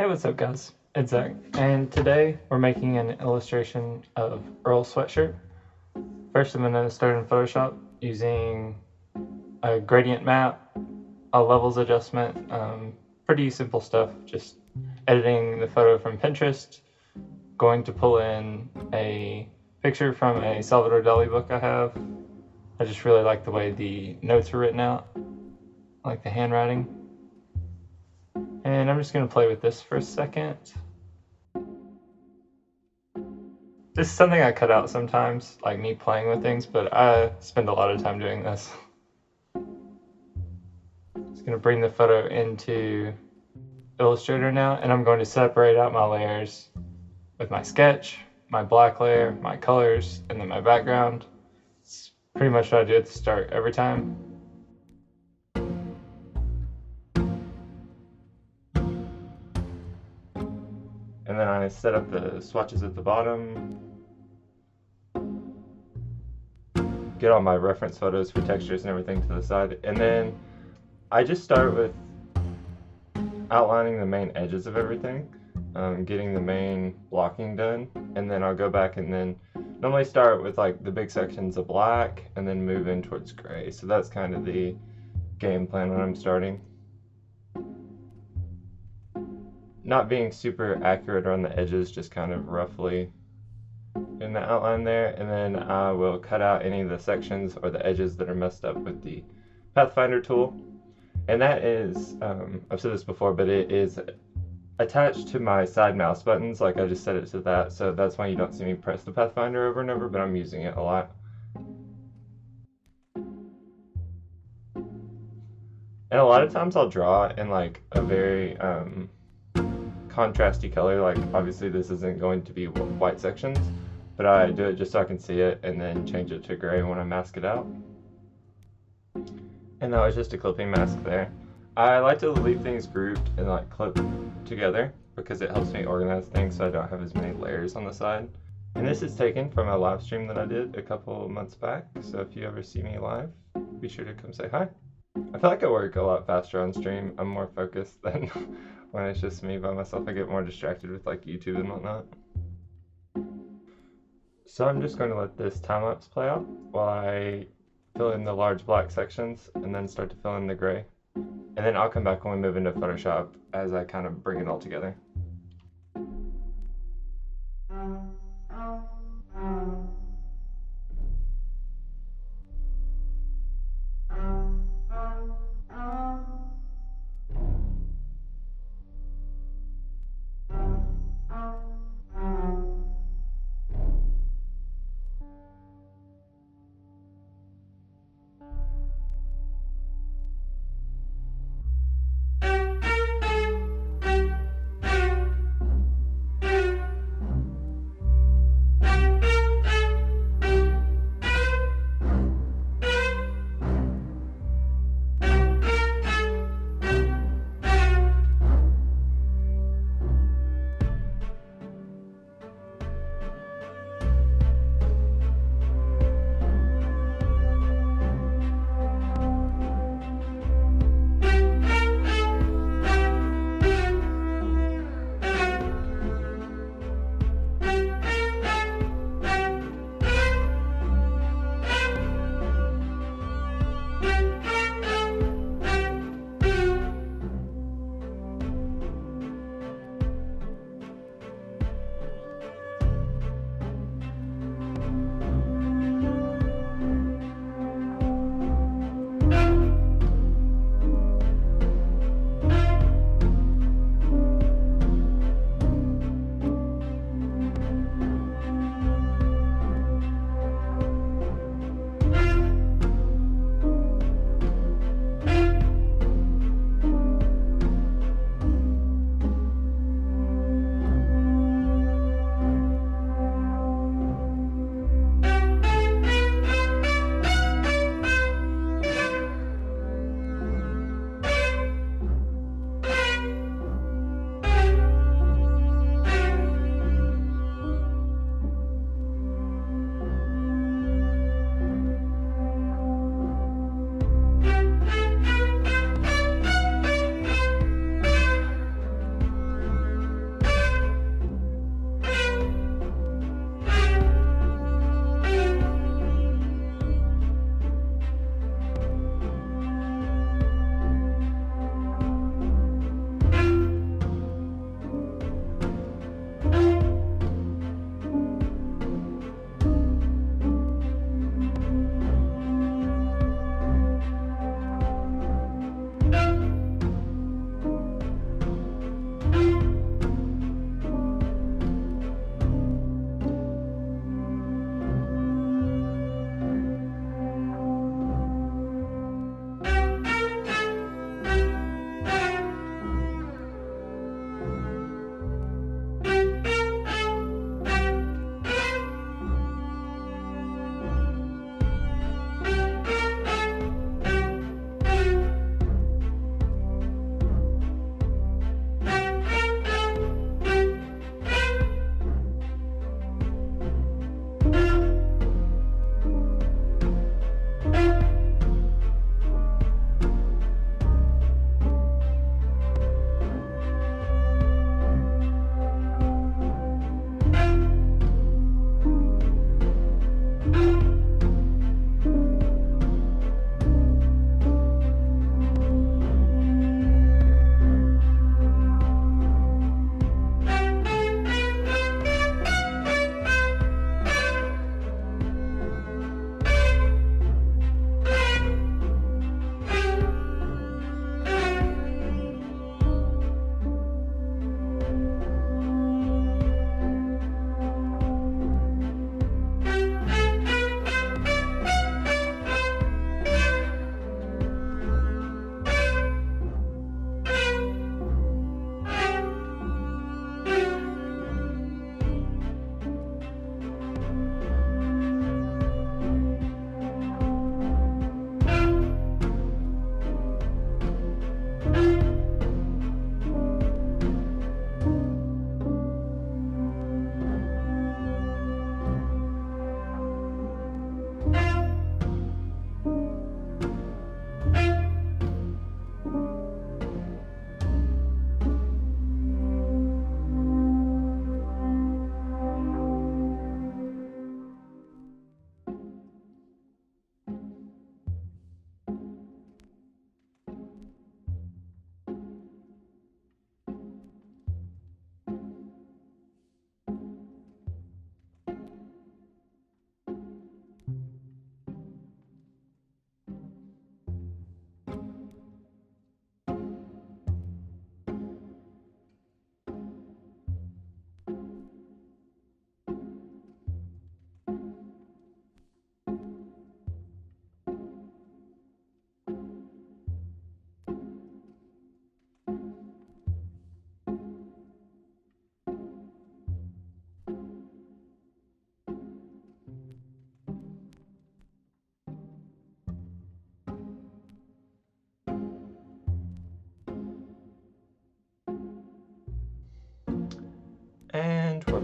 Hey, what's up guys? It's Zach, and today we're making an illustration of Earl Sweatshirt. First I'm going to start in Photoshop using a gradient map, a levels adjustment, pretty simple stuff, just editing the photo from Pinterest, going to pull in a picture from a Salvador Dali book I have. I just really like the way the notes are written out, I like the handwriting. And I'm just going to play with this for a second. This is something I cut out sometimes, like me playing with things, but I spend a lot of time doing this. Just going to bring the photo into Illustrator now, and I'm going to separate out my layers with my sketch, my black layer, my colors, and then my background. It's pretty much what I do at the start every time. And then I set up the swatches at the bottom. Get all my reference photos for textures and everything to the side. And then I just start with outlining the main edges of everything, getting the main blocking done. And then I'll go back and then normally start with like the big sections of black and then move in towards gray. So that's kind of the game plan when I'm starting. Not being super accurate on the edges, just kind of roughly in the outline there, and then I will cut out any of the sections or the edges that are messed up with the Pathfinder tool. And that is, I've said this before, but it is attached to my side mouse buttons. Like I just set it to that, so that's why you don't see me press the Pathfinder over and over, but I'm using it a lot. And a lot of times I'll draw in like a very contrasty color. Like obviously this isn't going to be white sections, but I do it just so I can see it and then change it to gray when I mask it out. And that was just a clipping mask there. I like to leave things grouped and like clip together because it helps me organize things so I don't have as many layers on the side. And this is taken from a live stream that I did a couple of months back, so if you ever see me live, be sure to come say hi. I feel like I work a lot faster on stream. I'm more focused than when it's just me by myself. I get more distracted with like YouTube and whatnot. So I'm just going to let this time-lapse play out while I fill in the large black sections and then start to fill in the gray. And then I'll come back when we move into Photoshop as I kind of bring it all together.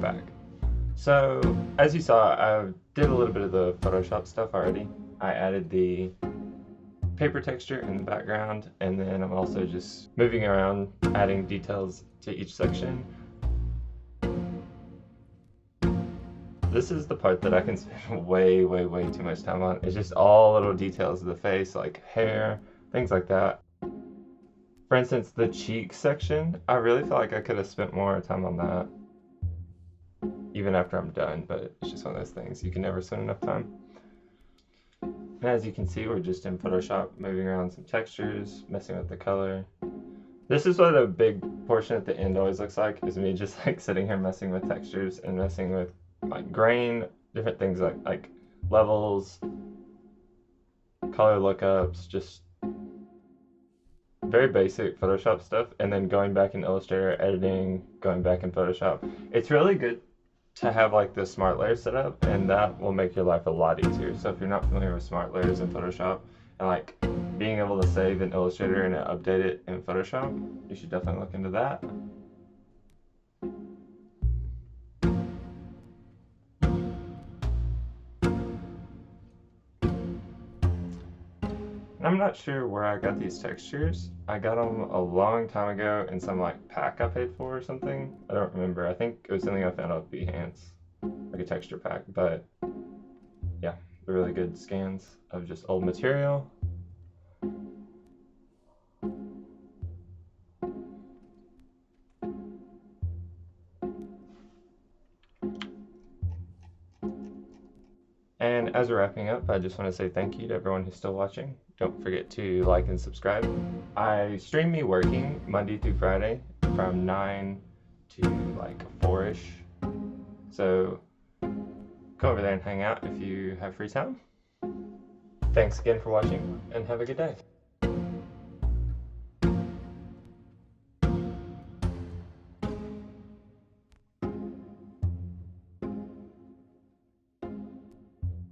back. So as you saw, I did a little bit of the Photoshop stuff already. I added the paper texture in the background, and then I'm also just moving around, adding details to each section. This is the part that I can spend way too much time on. It's just all little details of the face, like hair, things like that. For instance, the cheek section, I really feel like I could have spent more time on that even after I'm done, but it's just one of those things. You can never spend enough time. And as you can see, we're just in Photoshop, moving around some textures, messing with the color. This is what a big portion at the end always looks like, is me just like sitting here messing with textures and messing with like grain, different things like levels, color lookups, just very basic Photoshop stuff, and then going back in Illustrator, editing, going back in Photoshop. It's really good to have like the smart layer set up, and that will make your life a lot easier. So if you're not familiar with smart layers in Photoshop, and like being able to save in Illustrator and update it in Photoshop, you should definitely look into that. I'm not sure where I got these textures. I got them a long time ago in some like pack I paid for or something. I don't remember. I think it was something I found off Behance, like a texture pack. But yeah, they're really good scans of just old material. And as we're wrapping up, I just want to say thank you to everyone who's still watching. Don't forget to like and subscribe. I stream me working Monday through Friday from 9 to like 4-ish. So come over there and hang out if you have free time. Thanks again for watching, and have a good day.